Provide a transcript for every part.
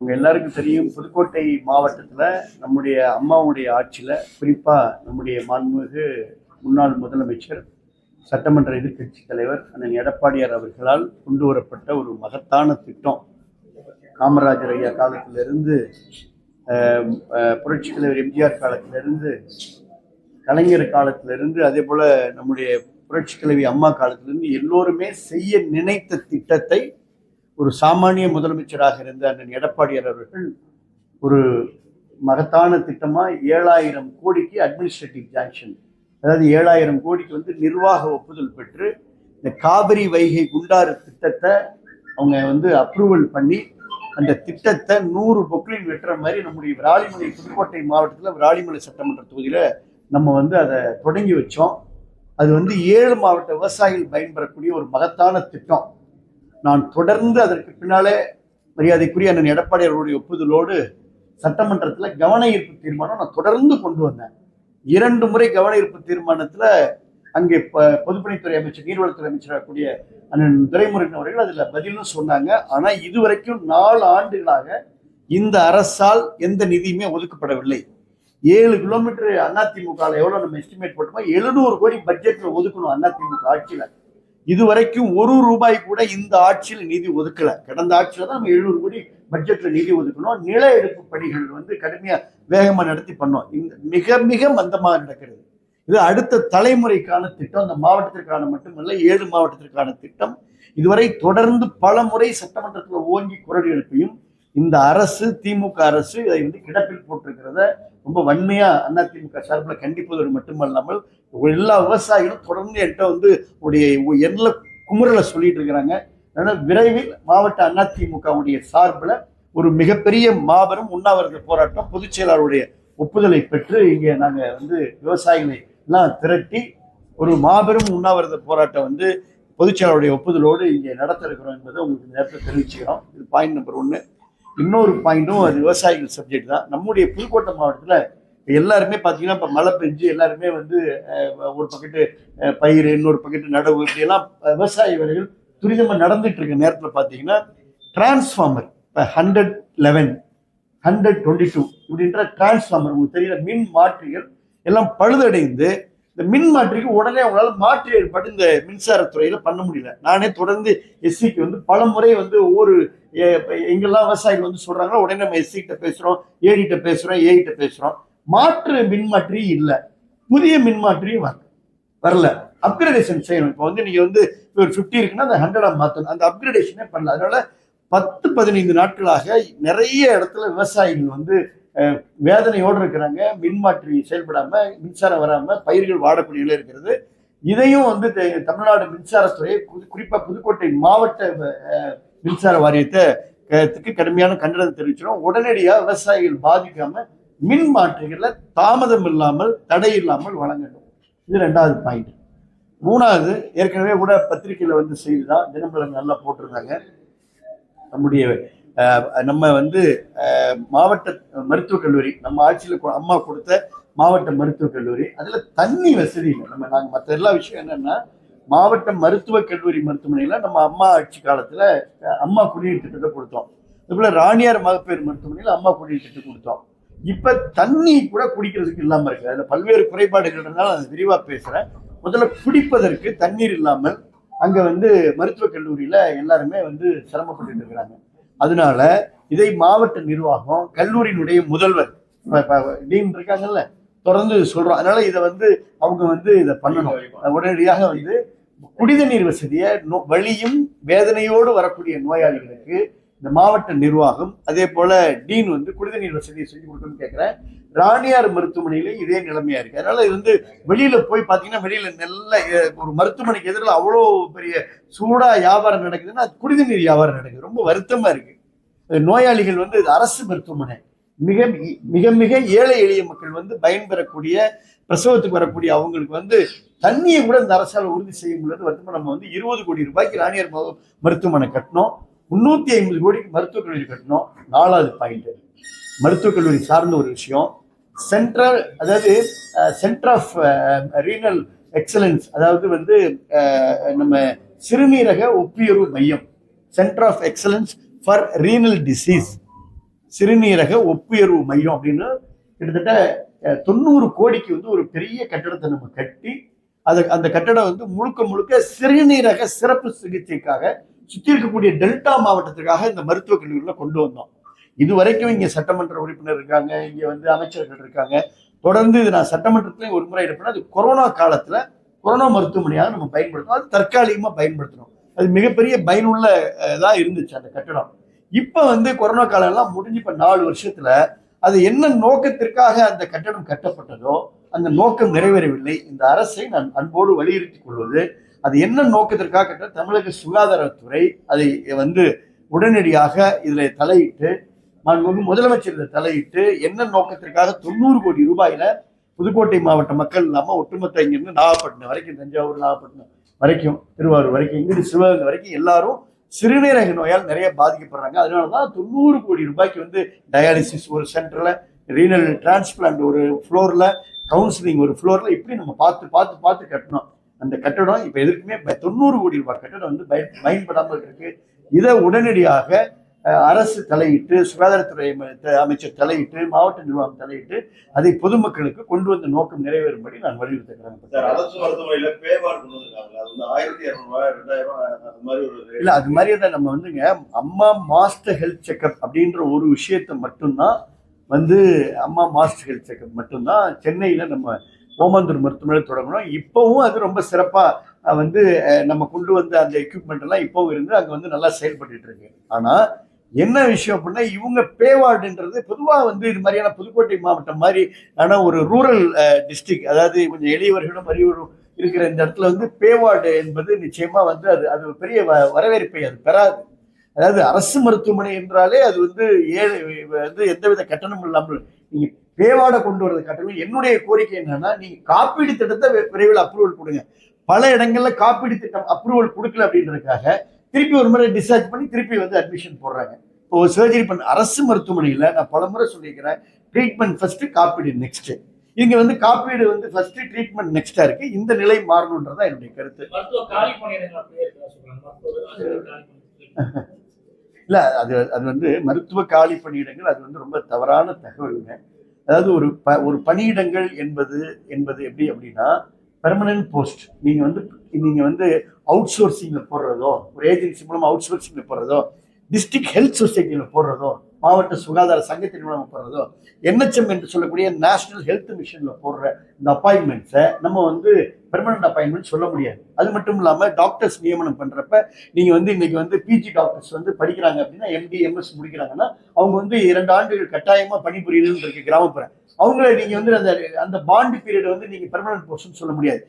உங்க எல்லாருக்கும் தெரியும், புதுக்கோட்டை மாவட்டத்தில் நம்முடைய அம்மாவுடைய ஆட்சியில் குறிப்பாக நம்முடைய மாண்புமிகு முன்னாள் முதலமைச்சர் சட்டமன்ற எதிர்க்கட்சி தலைவர் அண்ணன் எடப்பாடியார் அவர்களால் கொண்டு வரப்பட்ட ஒரு மகத்தான திட்டம். காமராஜர் ஐயா காலத்திலிருந்து, புரட்சி தலைவர் எம்ஜிஆர் காலத்திலிருந்து, கலைஞர் காலத்திலிருந்து, அதே போல் நம்முடைய புரட்சி தலைவி அம்மா காலத்திலிருந்து எல்லோருமே செய்ய நினைத்த திட்டத்தை ஒரு சாமானிய முதலமைச்சராக இருந்த அண்ணன் எடப்பாடியார் அவர்கள் ஒரு மகத்தான திட்டமாக 7000 கோடிக்கு அட்மினிஸ்ட்ரேட்டிவ் ஜாங்ஷன், அதாவது 7000 கோடிக்கு நிர்வாக ஒப்புதல் பெற்று இந்த காவிரி வைகை குண்டாறு திட்டத்தை அவங்க அப்ரூவல் பண்ணி அந்த திட்டத்தை 100 பொக்லின் வெட்டுற மாதிரி நம்முடைய விராலிமலை, புதுக்கோட்டை மாவட்டத்தில் விராலிமலை சட்டமன்ற தொகுதியில் நம்ம அதை தொடங்கி வச்சோம். அது 7 மாவட்ட விவசாயிகள் பயன்பெறக்கூடிய ஒரு மகத்தான திட்டம். நான் தொடர்ந்து அதற்கு பின்னாலே மரியாதைக்குரிய அண்ணன் எடப்பாடியாருடைய ஒப்புதலோடு சட்டமன்றத்தில் கவன ஈர்ப்பு தீர்மானம் நான் தொடர்ந்து கொண்டு வந்தேன். 2 முறை கவன ஈர்ப்பு தீர்மானத்தில் அங்கே பொதுப்பணித்துறை அமைச்சர், நீர்வளத்துறை அமைச்சராக கூடிய அண்ணன் துரைமுருகன் அவர்கள் அதில் பதிலும் சொன்னாங்க. ஆனால் இதுவரைக்கும் 4 ஆண்டுகளாக இந்த அரசால் எந்த நிதியுமே ஒதுக்கப்படவில்லை. 7 கிலோமீட்டர் அதிமுக எவ்வளோ நம்ம எஸ்டிமேட் போட்டோமோ 700 கோடி பட்ஜெட்டில் ஒதுக்கணும் அதிமுக ஆட்சியில். இதுவரைக்கும் 1 ரூபாய் கூட இந்த ஆட்சியில் நிதி ஒதுக்கல. கடந்த ஆட்சியில் தான் நம்ம 700 கோடி பட்ஜெட்ல நிதி ஒதுக்கணும். நில எடுப்பு பணிகள் கடுமையா வேகமா நடத்தி பண்ணோம். இந்த மிக மிக மந்தமாக நடக்கிறது. இது அடுத்த தலைமுறைக்கான திட்டம். இந்த மாவட்டத்திற்கான மட்டுமல்ல, 7 மாவட்டத்திற்கான திட்டம். இதுவரை தொடர்ந்து பல முறை சட்டமன்றத்தில் ஓங்கி குரல் எழுப்பியும் இந்த அரசு, திமுக அரசு இதை கிடப்பில் போட்டிருக்கிறத ரொம்ப வன்மையா அதிமுக சார்பில் கண்டிப்பதோடு மட்டுமல்லாமல் எல்லா விவசாயிகளும் தொடர்ந்து என்கிட்ட உடைய எல்ல குமுறலை சொல்லிட்டு இருக்கிறாங்க. அதனால விரைவில் மாவட்ட அதிமுகவுடைய சார்பில் ஒரு மிகப்பெரிய மாபெரும் உண்ணாவிரத போராட்டம் பொதுச் செயலாளருடைய ஒப்புதலை பெற்று இங்கே நாங்கள் விவசாயிகளை எல்லாம் திரட்டி ஒரு மாபெரும் உண்ணாவிரத போராட்டம் பொதுச் செயலாளருடைய ஒப்புதலோடு இங்கே நடத்த இருக்கிறோம் என்பதை உங்களுக்கு நேரத்தில் தெரிவிச்சுக்கிறோம். இது பாயிண்ட் நம்பர் 1. இன்னொரு பாயிண்ட்டும் அது விவசாயிகள் சப்ஜெக்ட் தான். நம்முடைய புதுக்கோட்டை மாவட்டத்தில் எல்லாருமே பார்த்தீங்கன்னா இப்போ மழை பெஞ்சு எல்லாருமே ஒரு பக்கெட்டு பயிர், இன்னொரு பக்கெட்டு நடவு, இப்படியெல்லாம் விவசாய வேலைகள் துரிதமாக நடந்துட்டு இருக்க நேரத்தில் பார்த்தீங்கன்னா டிரான்ஸ்ஃபார்மர் இப்போ 111, 122 இப்படின்ற டிரான்ஸ்ஃபார்மர் உங்களுக்கு தெரியல, மின் மாற்றிகள் எல்லாம் பழுதடைந்து இந்த மின் மாற்றிக்கு உடனே அவங்களால மாற்றி ஏற்பாடு இந்த மின்சாரத்துறையில பண்ண முடியல. நானே தொடர்ந்து எஸ்சிக்கு பல முறை ஒவ்வொரு எங்கெல்லாம் விவசாயிகள் சொல்றாங்களோ உடனே நம்ம எஸ்சி கிட்ட பேசுறோம், ஏடிட்ட பேசுறோம், ஏகிட்ட பேசுறோம். மாற்று மின்மாற்றி இல்லை, புதிய மின்மாற்றியும் வரல. அப்கிரேடேஷன் செய்யணும். இப்போ நீங்க ஒரு 50 இருக்குன்னா அந்த 100 மாற்றணும். அந்த அப்கிரேடேஷனே பண்ணல. அதனால 10-15 நாட்களாக நிறைய இடத்துல விவசாயிகள் வேதனையோடு இருக்கிறாங்க. மின்மாற்றி செயல்படாம, மின்சாரம் வராம பயிர்கள் வாடக்கூடிய இருக்கிறது. இதையும் தமிழ்நாடு மின்சாரத்துறை, குறிப்பா புதுக்கோட்டை மாவட்ட மின்சார வாரியத்துக்கு கடுமையான கண்டனம் தெரிவிச்சிடும். உடனடியாக விவசாயிகள் பாதிக்காம மின் மாற்றிகள்ல தாமதம் இல்லாமல், தடை இல்லாமல் வழங்கணும். இது 2வது பாயிண்ட். 3வது, ஏற்கனவே கூட பத்திரிகையில செய்திதான், தினமலர் நல்லா போட்டிருந்தாங்க. நம்முடைய நம்ம மாவட்ட மருத்துவக் கல்லூரி, நம்ம ஆட்சியில் அம்மா கொடுத்த மாவட்ட மருத்துவக் கல்லூரி, அதுல தண்ணி வசதி இல்லை. நாங்கள் மற்ற எல்லா விஷயம் என்னன்னா, மாவட்ட மருத்துவக் கல்லூரி மருத்துவமனையில நம்ம அம்மா ஆட்சி காலத்துல அம்மா குடிநீர் திட்டத்தை கொடுத்தோம். அதுபோல ராணியார் மகப்பேறு மருத்துவமனையில அம்மா குடிநீர் திட்டம் கொடுத்தோம். இப்ப தண்ணி கூட குடிக்கிறதுக்கு இல்லாம இருக்கு. அதுல பல்வேறு குறைபாடுகள் இருந்தாலும் அதை விரிவா பேசுறேன். முதல்ல குடிப்பதற்கு தண்ணீர் இல்லாமல் அங்க மருத்துவக் கல்லூரியில எல்லாருமே சிரமப்பட்டு இருக்கிறாங்க. அதனால இதை மாவட்ட நிர்வாகம், கல்லூரியினுடைய முதல்வர் டீன் இருக்காங்கல்ல, தொடர்ந்து சொல்றோம். அதனால இதை அவங்க இதை பண்ணணும். உடனடியாக குடிநீர் வசதியை வலியும் வேதனையோடு வரக்கூடிய நோயாளிகளுக்கு இந்த மாவட்ட நிர்வாகம், அதே போல டீன் குடிநீர் வசதியை செஞ்சு கொடுக்கணும்னு கேட்கிறேன். ராணியார் மருத்துவமனையில இதே நிலைமையா இருக்கு. அதனால வெளியில போய் பாத்தீங்கன்னா, வெளியில நல்ல ஒரு மருத்துவமனைக்கு எதிரில் அவ்வளோ பெரிய சூடா வியாபாரம் நடக்குதுன்னா குடிநீர் வியாபாரம் நடக்குது. ரொம்ப வருத்தமா இருக்கு. நோயாளிகள் அரசு மருத்துவமனை, மிக மிக மிக ஏழை எளிய மக்கள் பயன்பெறக்கூடிய, பிரசவத்துக்கு வரக்கூடிய அவங்களுக்கு தண்ணியை கூட இந்த அரசால் உறுதி செய்ய முடியாது. வருத்தமா நம்ம 20 கோடி ரூபாய்க்கு ராணியார் மருத்துவமனை கட்டணும், 350 கோடிக்கு மருத்துவக் கல்லூரி கட்டணும். 4வது பாயிண்ட், மருத்துவக் கல்லூரி சார்ந்த ஒரு விஷயம். சென்டர் ஆஃப் ரீனல் எக்ஸலன்ஸ், அதாவது நம்ம சிறுநீரக ஒப்பியர்வு மையம், centre of excellence for renal disease, சிறுநீரக ஒப்புயர்வு மையம் அப்படின்னு கிட்டத்தட்ட 90 கோடிக்கு வந்து ஒரு பெரிய கட்டடத்தை நம்ம கட்டி அந்த கட்டடம் வந்து முழுக்க முழுக்க சிறுநீரக சிறப்பு சிகிச்சைக்காக சுற்றி இருக்கக்கூடிய டெல்டா மாவட்டத்துக்காக இந்த மருத்துவக் கல்லூரியில் கொண்டு வந்தோம். இது வரைக்கும் இங்கே சட்டமன்ற உறுப்பினர் இருக்காங்க, இங்கே வந்து அமைச்சர்கள் இருக்காங்க. தொடர்ந்து இது நான் சட்டமன்றத்திலையும் ஒரு முறை இருப்பேன். அது கொரோனா காலத்தில் கொரோனா மருத்துவமனையாக நம்ம பயன்படுத்தணும், அது தற்காலிகமாக பயன்படுத்தணும். அது மிகப்பெரிய பயனுள்ள தான் இருந்துச்சு அந்த கட்டடம். இப்போ வந்து கொரோனா காலம் எல்லாம் முடிஞ்சு இப்போ 4 வருஷத்துல அது என்ன நோக்கத்திற்காக அந்த கட்டடம் கட்டப்பட்டதோ அந்த நோக்கம் நிறைவேறவில்லை. இந்த அரசை நான் அன்போடு வலியுறுத்திக் கொள்வது, அது என்ன நோக்கத்திற்காக கட்ட தமிழக சுகாதாரத்துறை அதை வந்து உடனடியாக இதுல தலையிட்டு, முதலமைச்சர் இதில் தலையிட்டு என்ன நோக்கத்திற்காக 90 கோடி ரூபாயில புதுக்கோட்டை மாவட்ட மக்கள் இல்லாம ஒட்டுமொத்த இங்கிருந்து நாகப்பட்டினம் வரைக்கும், தஞ்சாவூர் நாகப்பட்டினம் வரைக்கும், திருவாரூர் வரைக்கும், இங்கிருந்து சிவகங்கை வரைக்கும் எல்லாரும் சிறுநீரக நோயால் நிறைய பாதிக்கப்படுறாங்க. அதனாலதான் 90 கோடி ரூபாய்க்கு வந்து டயாலிசிஸ் ஒரு சென்டர்ல, ரீனல் டிரான்ஸ்பிளான்ட் ஒரு ஃப்ளோர்ல, கவுன்சிலிங் ஒரு ஃப்ளோர்ல, இப்படி நம்ம பார்த்து பார்த்து பார்த்து கட்டணும். அந்த கட்டடம் இப்ப எதுக்குமே 90 கோடி ரூபாய் கட்டடம் வந்து பயன்படாமல் இருக்கு. இதை உடனடியாக அரசு தலையிட்டு, சுகாதாரத்துறை அமைச்சர் தலையிட்டு, மாவட்ட நிர்வாகம் தலையிட்டு அதை பொதுமக்களுக்கு கொண்டு வந்த நோக்கம் நிறைவேறும்படி நான் வலியுறுத்துகிறேன். இல்ல, அது மாதிரி தான் நம்ம வந்துங்க அம்மா மாஸ்டர் ஹெல்த் செக்அப் அப்படின்ற ஒரு விஷயத்தை மட்டும்தான் வந்து அம்மா மாஸ்டர் ஹெல்த் செக்அப் மட்டும்தான் சென்னையில நம்ம ஓமந்தூர் மருத்துவமனை தொடங்கணும். இப்பவும் அது ரொம்ப சிறப்பா வந்து நம்ம கொண்டு வந்த அந்த எக்யூப்மெண்ட் எல்லாம் இப்பவும் இருந்து அங்க வந்து நல்லா செயல்பட்டு இருக்கு. ஆனா என்ன விஷயம் அப்படின்னா, இவங்க பேவார்டுன்றது பொதுவாக வந்து இது மாதிரியான புதுக்கோட்டை மாவட்டம் மாதிரி ஆனா ஒரு ரூரல் டிஸ்ட்ரிக்ட், அதாவது கொஞ்சம் எளியவர்களும் அறிவரும் இருக்கிற இந்த இடத்துல வந்து பேவார்டு என்பது நிச்சயமா வந்து அது பெரிய வரவேற்பை அது பெறாது. அதாவது அரசு மருத்துவமனை என்றாலே அது வந்து வந்து எந்தவித கட்டணமும் இல்லாமல் நீங்க பேவார்டை கொண்டு வரது கட்டணம். என்னுடைய கோரிக்கை என்னன்னா, நீங்க காப்பீடு திட்டத்தை விரைவில் அப்ரூவல் கொடுங்க. பல இடங்கள்ல காப்பீடு திட்டம் அப்ரூவல் கொடுக்கல அப்படின்றதுக்காக திருப்பி ஒரு முறை டிஸ்சார்ஜ் பண்ணி திருப்பி வந்து அட்மிஷன் போடுறாங்க. இப்போ சர்ஜரி பண்ண அரசு மருத்துவமனையில் நான் பல முறை சொல்லியிருக்கிறேன், ட்ரீட்மெண்ட் ஃபர்ஸ்ட், காப்பீடு நெக்ஸ்ட். இங்க வந்து காப்பீடு வந்து ஃபர்ஸ்ட், ட்ரீட்மெண்ட் நெக்ஸ்டா இருக்கு. இந்த நிலை மாறணும்ன்றதான் என்னுடைய கருத்து. இல்ல, அது வந்து மருத்துவ காலி பணியிடங்கள் அது வந்து ரொம்ப தவறான தகவலுங்க. அதாவது ஒரு பணியிடங்கள் என்பது எப்படி அப்படின்னா பெர்மனன்ட் போஸ்ட். நீங்க வந்து அவுட் சோர்சிங்ல போடுறதோ, ஒரு ஏஜென்சி மூலமா அவுட் சோர்சிங்ல போடுறதோ, டிஸ்ட்ரிக்ட் ஹெல்த் சொசைட்டில போடுறதோ, மாவட்ட சுகாதார சங்கத்தின் மூலமா போடுறதோ, NHM என்று சொல்லக்கூடிய நேஷனல் ஹெல்த் மிஷன்ல போடுற இந்த அப்பாயின்மெண்ட்ஸை நம்ம வந்து பெர்மனன்ட் அப்பாயின்மெண்ட் சொல்ல முடியாது. அது மட்டும் இல்லாம டாக்டர்ஸ் நியமனம் பண்றப்ப நீங்க வந்து இன்னைக்கு வந்து பிஜி டாக்டர்ஸ் வந்து படிக்கிறாங்க அப்படின்னா, MD MS முடிக்கிறாங்கன்னா அவங்க வந்து 2 ஆண்டுகள் கட்டாயமா பணிபுரியணும்னு இருக்கு கிராமப்புற. அவங்கள நீங்க வந்து அந்த பாண்ட் பீரியட் வந்து நீங்க பெர்மனன்ட் போஸ்ட்னு சொல்ல முடியாது.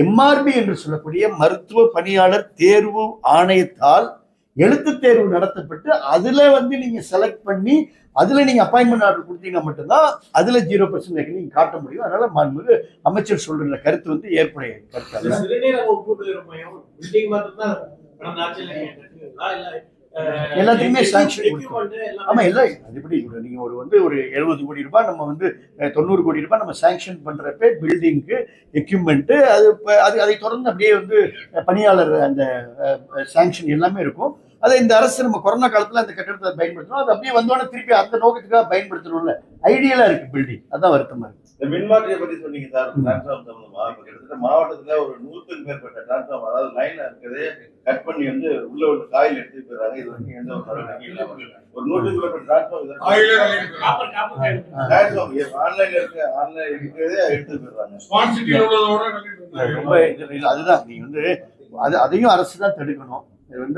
MRB என்று சொல்லக்கூடிய மருத்துவ பணியாளர் தேர்வு ஆணையத்தால் எழுத்து தேர்வு நடத்தப்பட்டு அதுல வந்து நீங்க செலக்ட் பண்ணி அதுல நீங்க அப்பாயின்மெண்ட் ஆர்டர் கொடுத்தீங்கன்னா மட்டும்தான் அதுல 0% நீங்க காட்ட முடியும். அதனால மாண்புமிகு அமைச்சர் சொல்ற கருத்து வந்து ஏற்புடைய கருத்து. எல்லாத்தையுமே சாங்ஷன். ஆமா, இல்லை அது எப்படி நீங்க ஒரு 70 கோடி ரூபாய் நம்ம வந்து 90 கோடி ரூபாய் நம்ம சாங்ஷன் பண்றப்ப பில்டிங்க்கு எக்யூப்மெண்ட் அதை தொடர்ந்து அப்படியே வந்து பணியாளர் அந்த சாங்ஷன் எல்லாமே இருக்கும். அதை இந்த அரசு நம்ம கொரோனா காலத்துல அந்த கட்டடத்தை பயன்படுத்தணும். அது அப்படியே வந்தோடனே திருப்பி அந்த நோக்கத்துக்காக பயன்படுத்தணும்ல, ஐடியலா இருக்கு பில்டிங். அதான் வருத்தமா இருக்கு. இந்த மின்மாற்றியை பத்தி சொன்னீங்க சார். டிரான்ஸ்ஃபார்ம் சம்பந்தமா இப்ப கிட்டத்தட்ட மாவட்டத்துல ஒரு 100க்கும் மேற்பட்ட டிரான்ஸ்ஃபார்ம், அதாவது லைன்ல இருக்கிறதே கட் பண்ணி வந்து உள்ள ஒரு காயில் எடுத்து போயிடுறாங்க. இது வரைக்கும் எந்த ஒரு நடவடிக்கையும் இல்லாம ஒரு 100க்கும் மேற்பட்ட டிரான்ஸ்ஃபார்ம் ஆன்லைன்ல இருக்கு, ஆன்லைன் இருக்கிறதே எடுத்து போயிடுறாங்க. அதுதான் நீங்க வந்து அதையும் அரசு தான் தடுக்கணும்.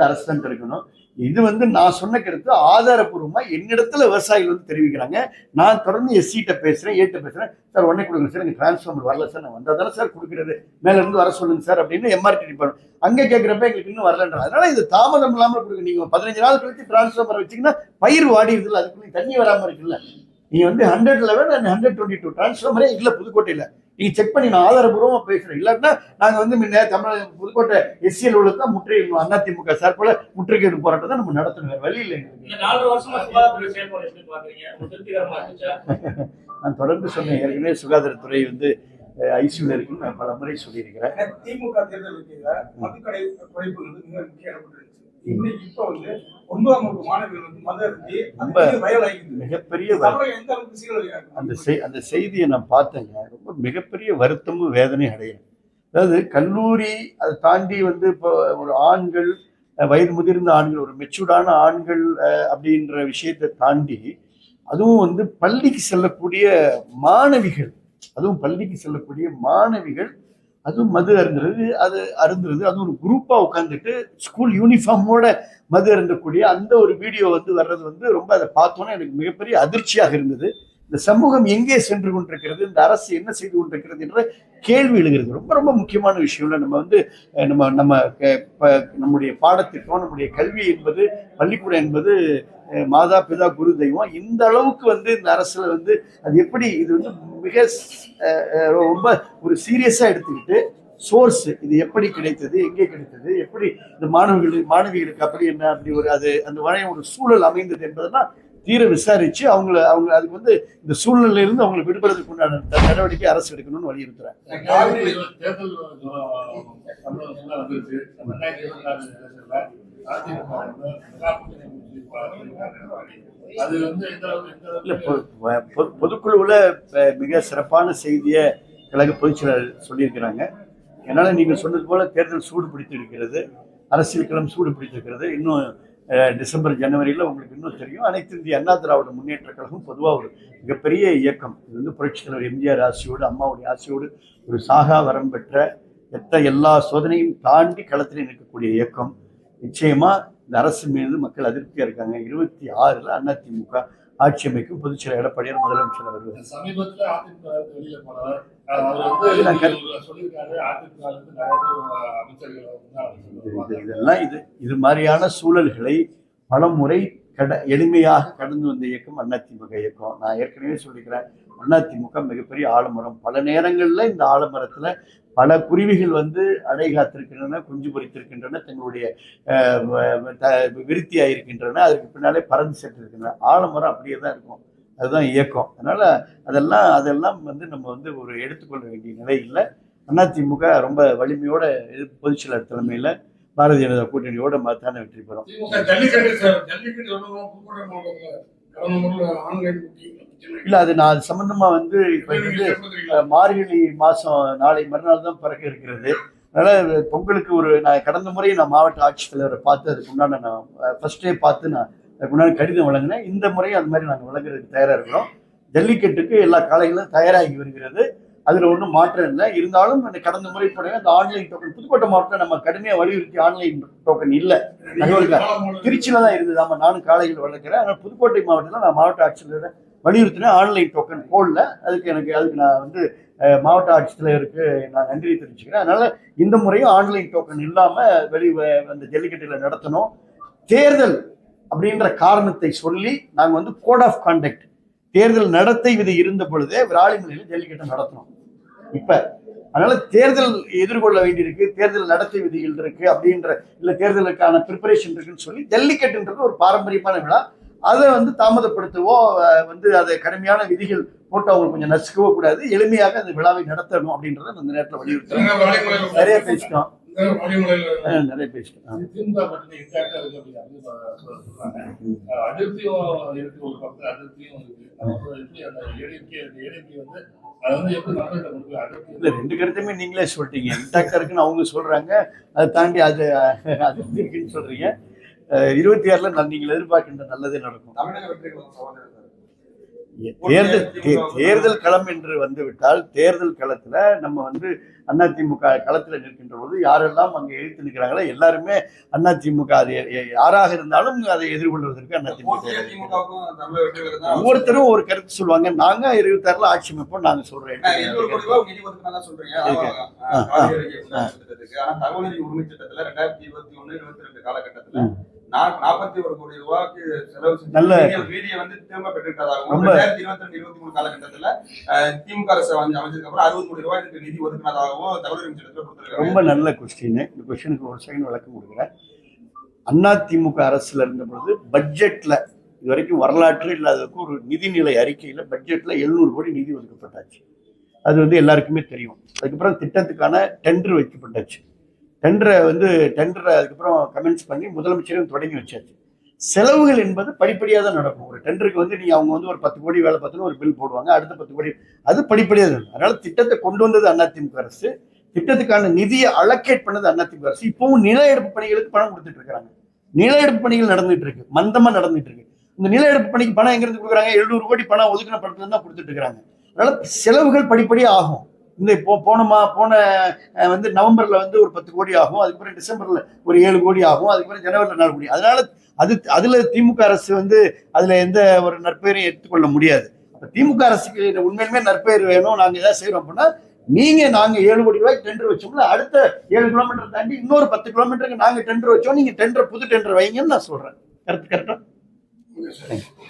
அரசு தான் தடுக்கணும். இது வந்து நான் சொன்ன கருத்து ஆதாரப்பூர்வமா என்னிடத்துல விவசாயிகள் வந்து தெரிவிக்கிறாங்க. நான் தொடர்ந்து SC பேசுறேன், ஏட்ட பேசுறேன். சார் உடனே கொடுங்க சார், எனக்கு டிரான்ஸ்ஃபார்மர் வரல சார், நான் வந்தா தானே சார் கொடுக்குறது, மேல இருந்து வர சொல்லுங்க சார் அப்படின்னு MRT டிபார்ட்மெண்ட் அங்கே கேட்கிறப்ப எங்களுக்கு இன்னும் வரலன்ற. அதனால இது தாமதம் இல்லாமல் கொடுங்க. நீங்க 15 நாள் கழிச்சு டிரான்ஸ்ஃபார்மர் வச்சீங்கன்னா பயிர் வாடிடுதுல, அதுக்கு தண்ணி வராம இருக்குல்ல. நீங்க வந்து 111 and 122 டிரான்ஸ்ஃபார்மரே இல்ல புதுக்கோட்டையில. நீங்க செக் பண்ணி நான் ஆதாரபூர்வமா பேசுறேன். இல்லாட்டினா நாங்க வந்து தமிழக புதுக்கோட்டை SCL உள்ளதான் முற்றுகை அதிமுக சார்பில் முற்றுகையிடும் போராட்டத்தை நம்ம நடத்தணும். வழி இல்லை. நான் தொடர்ந்து சொன்னேன், ஏற்கனவே சுகாதாரத்துறை வந்து ICUல இருக்குன்னு நான் பல முறை சொல்லியிருக்கிறேன். திமுக தேர்தல் இன்னைக்கு இப்ப வந்து 9ஆம் வகுப்பு மாணவிகள் வந்து மத அருந்தி ரொம்ப வயல் ஆகிடுது. மிகப்பெரிய தமிழகம் எந்த அளவுக்கு சீரழிவு அந்த செய்தியை நான் பார்த்தேங்க. ரொம்ப மிகப்பெரிய வருத்தமும் வேதனை அடைகிறேன். அதாவது கல்லூரி அதை தாண்டி வந்து இப்போ ஒரு ஆண்கள் வயது முதிர்ந்த ஆண்கள், ஒரு மெச்சூர்டான ஆண்கள் அப்படின்ற விஷயத்தை தாண்டி, அதுவும் வந்து பள்ளிக்கு செல்லக்கூடிய மாணவிகள், அதுவும் மது அருந்துறது, அது ஒரு குரூப்பா உட்காந்துட்டு ஸ்கூல் யூனிஃபார்மோட மது அருந்தக்கூடிய அந்த ஒரு வீடியோ வந்து வர்றது வந்து ரொம்ப, அதை பார்த்தோன்னே எனக்கு மிகப்பெரிய அதிர்ச்சியாக இருந்தது. இந்த சமூகம் எங்கே சென்று கொண்டிருக்கிறது, இந்த அரசு என்ன செய்து கொண்டிருக்கிறது என்ற கேள்வி எழுகிறது. ரொம்ப ரொம்ப முக்கியமான விஷயம். நம்ம வந்து நம்முடைய பாடத்திட்டம், நம்முடைய கல்வி என்பது, பள்ளிக்கூடம் என்பது மாதா பிதா குரு தெய்வம். இந்த அளவுக்கு வந்து இந்த அரசுல வந்து அது எப்படி, இது வந்து மிக ரொம்ப ஒரு சீரியஸா எடுத்துக்கிட்டு சோர்ஸ் இது எப்படி கிடைத்தது, எங்கே கிடைத்தது, எப்படி இந்த மாணவிகளுக்கு அப்படி என்ன, அப்படி ஒரு அது அந்த வரைய ஒரு சூழல் அமைந்தது என்பதெல்லாம் தீர விசாரிச்சு அவங்க அதுக்கு வந்து இந்த சூழ்நிலையில இருந்து அவங்களை விடுபடுறதுக்கு உண்டான நடவடிக்கை அரசு எடுக்கணும்னு வலியுறுத்துறாங்க. பொதுக்குழுவுல மிக சிறப்பான செய்தியை கழக பொதுச்செயலாளர் சொல்லியிருக்கிறாங்க. என்னால நீங்க சொன்னது போல தேர்தல் சூடு பிடித்து இருக்கிறது, அரசியல் களம் சூடு பிடித்திருக்கிறது. இன்னும் டிசம்பர் ஜனவரியில் உங்களுக்கு இன்னும் தெரியும், அனைத்து இந்திய அண்ணா திராவிட முன்னேற்ற கழகம் பொதுவாக ஒரு மிகப்பெரிய இயக்கம். இது வந்து புரட்சித் தலைவர் எம்ஜிஆர் ஆசையோடு, அம்மாவுடைய ஆசையோடு ஒரு சாகா வரம் பெற்ற எல்லா சோதனையும் தாண்டி களத்தில் நிற்கக்கூடிய இயக்கம். நிச்சயமா இந்த அரசு மீது மக்கள் அதிருப்தியா இருக்காங்க. 26ல் அதிமுக ஆட்சி அமைக்கும், பொதுச்செயலர் எடப்பாடியார் முதலமைச்சர் வருவார். சமீபத்தில் அதிமுக வெளியில போனவர் இதெல்லாம் இது மாதிரியான சூழல்களை பல முறை எளிமையாக கடந்து வந்த இயக்கம் அதிமுக இயக்கம். நான் ஏற்கனவே சொல்லிக்கிறேன், அதிமுக மிகப்பெரிய ஆலமரம். பல நேரங்கள்ல இந்த ஆலமரத்துல பல குருவிகள் வந்து அடை காத்திருக்கின்றன, குஞ்சு பொறித்திருக்கின்றன, தங்களுடைய விருத்தியாக இருக்கின்றன, அதற்கு பின்னாலே பறந்து சென்றிருக்கின்றன. ஆலமரம் அப்படியே தான் இருக்கும், அதுதான் இயக்கம். அதனால அதெல்லாம் வந்து நம்ம வந்து ஒரு எடுத்துக்கொள்ள வேண்டிய நிலை இல்லை. அதிமுக ரொம்ப வலிமையோட பொதுச்செயலாளர் தலைமையில பாரதிய ஜனதா கூட்டணியோட மகத்தான வெற்றி பெறும். இல்ல, அது நான் சம்பந்தமா வந்து இப்ப வந்து மார்கழி மாசம் நாளை மறுநாள் தான் பிறக்க இருக்கிறது. அதனால பொங்கலுக்கு நான் கடந்த முறை நான் மாவட்ட ஆட்சித்தலைவரை பார்த்து அதுக்கு உண்டான நான் ஃபர்ஸ்ட் டே பார்த்து நான் அதுக்கு உண்டான கடிதம் வழங்கினேன். இந்த முறையும் அது மாதிரி நாங்கள் வழங்குறதுக்கு தயாரா இருக்கிறோம். ஜல்லிக்கட்டுக்கு எல்லா காளைகளும் தயாராகி வருகிறது, அதுல ஒன்றும் மாற்றம் இல்லை. இருந்தாலும் அந்த கடந்த முறை போனேன் அந்த ஆன்லைன் டோக்கன் புதுக்கோட்டை மாவட்டம் நம்ம கடுமையாக வலியுறுத்தி ஆன்லைன் டோக்கன் இல்லை, திருச்சியில தான் இருந்தது. ஆமா, நானும் காளைகள் வளர்க்கிறேன். ஆனால் புதுக்கோட்டை மாவட்டத்தில் நான் மாவட்ட ஆட்சித்தலைவரை வலியுறுத்தினேன், ஆன்லைன் டோக்கன் போடல. அதுக்கு நான் வந்து மாவட்ட ஆட்சித்தலைவருக்கு நான் நன்றி தெரிவிச்சுக்கிறேன். அதனால இந்த முறையும் ஆன்லைன் டோக்கன் இல்லாம அந்த ஜல்லிக்கட்டுல நடத்தணும். தேர்தல் அப்படின்ற காரணத்தை சொல்லி நாங்கள் வந்து கோட் ஆஃப் கான்டக்ட், தேர்தல் நடத்தை விதி இருந்த பொழுதே விராலிமலையில் ஜல்லிக்கட்டை நடத்தணும். இப்ப அதனால தேர்தல் எதிர்கொள்ள வேண்டியிருக்கு, தேர்தல் நடத்தை விதிகள் இருக்கு அப்படின்ற, இல்ல தேர்தலுக்கான ப்ரிப்பரேஷன் இருக்குன்னு சொல்லி ஜல்லிக்கட்டுன்றது ஒரு பாரம்பரியமான விழா, அதை வந்து தாமதப்படுத்தவோ வந்து அதை கடுமையான விதிகள் போட்டு அவங்களுக்கு கொஞ்சம் நசுக்கவோ கூடாது, எளிமையாக அந்த விழாவை நடத்தணும் அப்படின்றத அந்த நேரத்தில் வலியுறுத்தணும். நிறைய பேசிட்டோம். ரெண்டு கருத்துமே நீங்களே சொல்லிட்டீங்க. இன்டாக்டா இருக்குன்னு அவங்க சொல்றாங்க, அதை தாண்டி அது இருக்குன்னு சொல்றீங்க. 26ல் நீங்கள் எதிர்பார்க்கின்ற நல்லதே நடக்கும். தேர்தல் களம் என்று வந்துவிட்டால், தேர்தல் களத்துல நம்ம வந்து அதிமுக களத்துல நிற்கின்ற போது யாரெல்லாம் அங்க எழுத்து நிற்கிறாங்களோ எல்லாருமே அதிமுக, அது யாராக இருந்தாலும் அதை எதிர்கொள்வதற்கு அதிமுக ஒவ்வொருத்தரும் ஒரு கருத்து சொல்லுவாங்க. நாங்க 26ல் ஆட்சி அமைப்போம் நாங்க சொல்றேன். காலகட்டத்துல 41 கோடி ரூபாய்க்கு செலவு செஞ்சு வீடியோ வந்து திரும்ப பெற்றிருக்கிறதாகவும், 2022-23 காலகட்டத்துல திமுக அரசு அமைச்சதுக்கு அப்புறம் 60 கோடி ரூபாய் இதுக்கு நிதி ஒதுக்கினதாகவும் தகவல் அமைச்சகத்துல கொடுத்திருக்காங்க. ரொம்ப நல்ல கொஸ்டின். இந்த கொஸ்டினுக்கு ஒரு செகண்ட் விளக்கம் கொடுக்குறேன். அதிமுக அரசுல இருந்த பொழுது பட்ஜெட்ல இது வரைக்கும் வரலாற்று இல்லாததுக்கு ஒரு நிதிநிலை அறிக்கையில பட்ஜெட்ல 700 கோடி நிதி ஒதுக்கப்பட்டாச்சு. அது வந்து எல்லாருக்குமே தெரியும். அதுக்கப்புறம் திட்டத்துக்கான டெண்டர் வைக்கப்பட்டாச்சு. டெண்டரை அதுக்கப்புறம் கமெண்ட்ஸ் பண்ணி முதலமைச்சரும் தொடங்கி வச்சாச்சு. செலவுகள் என்பது படிப்படியாக தான் நடக்கும். ஒரு டெண்டருக்கு வந்து நீங்க அவங்க வந்து ஒரு 10 கோடி வேலை பார்த்தோன்னு ஒரு பில் போடுவாங்க, அடுத்த 10 கோடி, அது படிப்படியாக தான். அதனால திட்டத்தை கொண்டு வந்தது அதிமுக அரசு, திட்டத்துக்கான நிதியை அலோகேட் பண்ணது அதிமுக அரசு. இப்பவும் நில எடுப்பு பணிகளுக்கு பணம் கொடுத்துட்டு இருக்காங்க. நில எடுப்பு பணிகள் நடந்துட்டு இருக்கு, மந்தமா நடந்துட்டு இருக்கு. இந்த நில எடுப்பு பணிக்கு பணம் எங்கிருந்து கொடுக்குறாங்க? 700 கோடி பணம் ஒதுக்கின படத்துல தான் கொடுத்துட்டு இருக்காங்க. அதனால செலவுகள் படிப்படியாக ஆகும். இந்த போன வந்து நவம்பர்ல வந்து ஒரு 10 கோடி ஆகும், அதுக்கப்புறம் டிசம்பர்ல ஒரு 7 கோடி ஆகும், அதுக்கப்புறம் ஜனவரில 4 கோடி. அதனால அதுல திமுக அரசு வந்து அதுல எந்த ஒரு நற்பெயரையும் எடுத்துக்கொள்ள முடியாது. அப்ப திமுக அரசுக்கு உண்மையிலுமே நற்பெயர் வேணும், நாங்க ஏதாவது செய்யறோம் அப்படின்னா, நாங்க 7 கோடி ரூபாய்க்கு டெண்டர் வச்சோம்ல, அடுத்த 7 கிலோமீட்டர் தாண்டி இன்னொரு 10 கிலோமீட்டருக்கு நாங்க டெண்டர் வச்சோம், நீங்க புது டெண்டர் வைங்கன்னு நான் சொல்றேன். கரெக்டா?